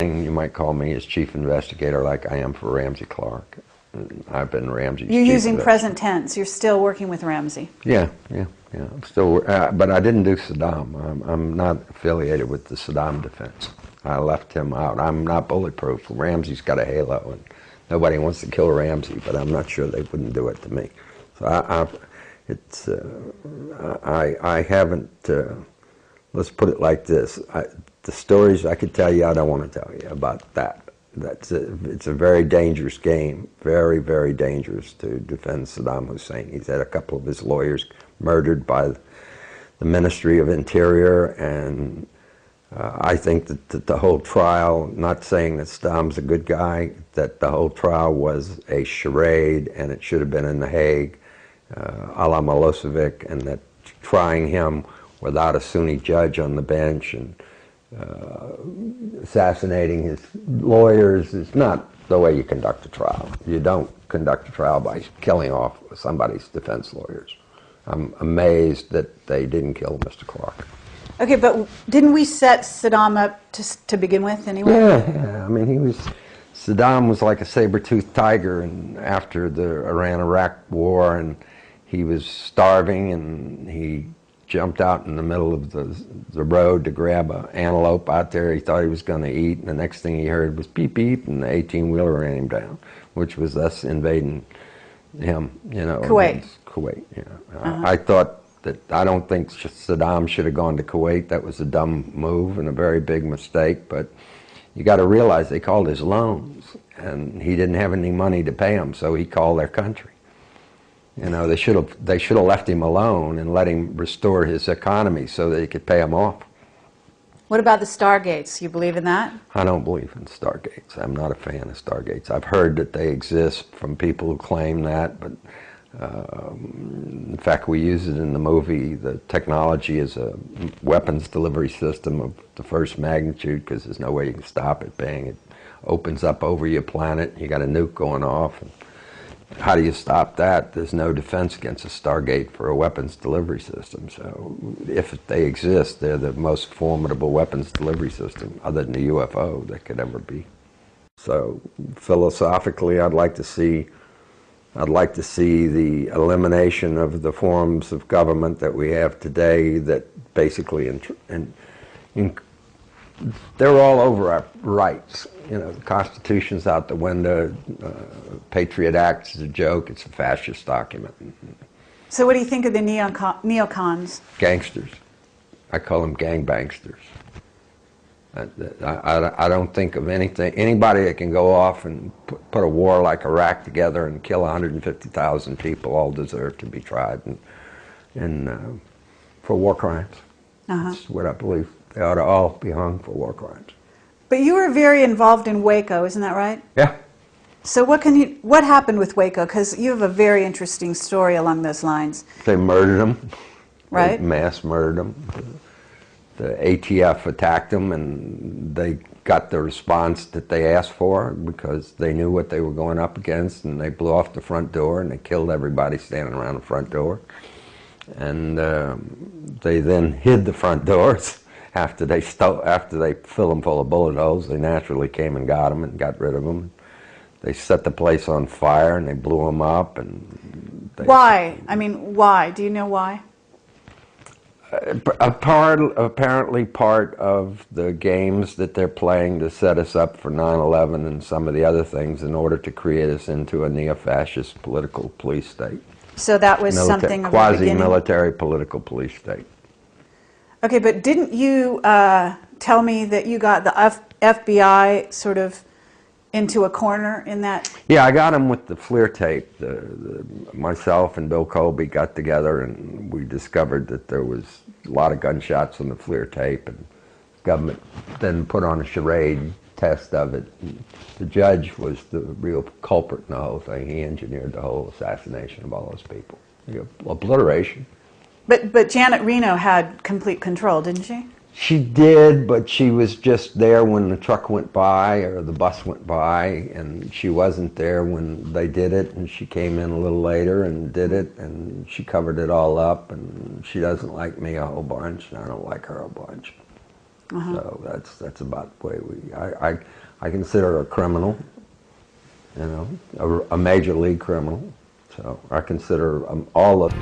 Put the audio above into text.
You might call me as chief investigator like I am for Ramsey Clark. I've been Ramsey's You're chief using present tense. You're still working with Ramsey. Yeah. I'm still, but I didn't do Saddam. I'm not affiliated with the Saddam defense. I left him out. I'm not bulletproof. Ramsey's got a halo, and nobody wants to kill Ramsey, but I'm not sure they wouldn't do it to me. So I haven't. Let's put it like this: the stories I could tell you, I don't want to tell you about that. It's a very dangerous game, very, very dangerous to defend Saddam Hussein. He's had a couple of his lawyers murdered by the Ministry of Interior, and I think that the whole trial, not saying that Saddam's a good guy, that the whole trial was a charade and it should have been in The Hague, a la Milosevic, and that trying him without a Sunni judge on the bench and assassinating his lawyers is not the way you conduct a trial. You don't conduct a trial by killing off somebody's defense lawyers. I'm amazed that they didn't kill Mr. Clark. Okay, but didn't we set Saddam up to begin with anyway? Yeah. I mean, Saddam was like a saber-toothed tiger, and after the Iran-Iraq war, and he was starving, and he jumped out in the middle of the road to grab an antelope out there he thought he was going to eat, and the next thing he heard was beep beep, and the 18-wheeler ran him down, which was us invading him, Kuwait. Kuwait, I don't think Saddam should have gone to Kuwait. That was a dumb move and a very big mistake, but you got to realize they called his loans, and he didn't have any money to pay them, so he called their country. They should have left him alone and let him restore his economy so that he could pay him off. What about the Stargates? You believe in that? I don't believe in Stargates. I'm not a fan of Stargates. I've heard that they exist from people who claim that, but in fact, we use it in the movie. The technology is a weapons delivery system of the first magnitude because there's no way you can stop it. Bang, it opens up over your planet. You got a nuke going off. How do you stop that? There's no defense against a Stargate for a weapons delivery system. So if they exist, they're the most formidable weapons delivery system other than the UFO that could ever be. So philosophically, I'd like to see the elimination of the forms of government that we have today that basically, they're all over our rights. The Constitution's out the window. Patriot Act is a joke. It's a fascist document. So what do you think of the neocons? Gangsters. I call them gangbangsters. I don't think of anybody that can go off and put a war like Iraq together and kill 150,000 people all deserve to be tried for war crimes. That's what I believe. They ought to all be hung for war crimes. But you were very involved in Waco, isn't that right? Yeah. So what happened with Waco? Because you have a very interesting story along those lines. They murdered them. Right. They mass murdered them. The ATF attacked them, and they got the response that they asked for because they knew what they were going up against, and they blew off the front door, and they killed everybody standing around the front door. And they then hid the front doors. After they filled them full of bullet holes, they naturally came and got them and got rid of them. They set the place on fire and they blew them up. And why? I mean, why? Do you know why? Apparently part of the games that they're playing to set us up for 9/11 and some of the other things in order to create us into a neo-fascist political police state. So that was something of the beginning? Quasi-military political police state. Okay, but didn't you tell me that you got the FBI sort of into a corner in that? Yeah, I got him with the FLIR tape. Myself and Bill Colby got together and we discovered that there was a lot of gunshots on the FLIR tape, and the government then put on a charade test of it. And the judge was the real culprit in the whole thing. He engineered the whole assassination of all those people. Obliteration. But Janet Reno had complete control, didn't she? She did, but she was just there when the truck went by or the bus went by, and she wasn't there when they did it, and she came in a little later and did it, and she covered it all up, and she doesn't like me a whole bunch, and I don't like her a bunch. So that's about the way I consider a criminal, you know, a major league criminal. So I consider all of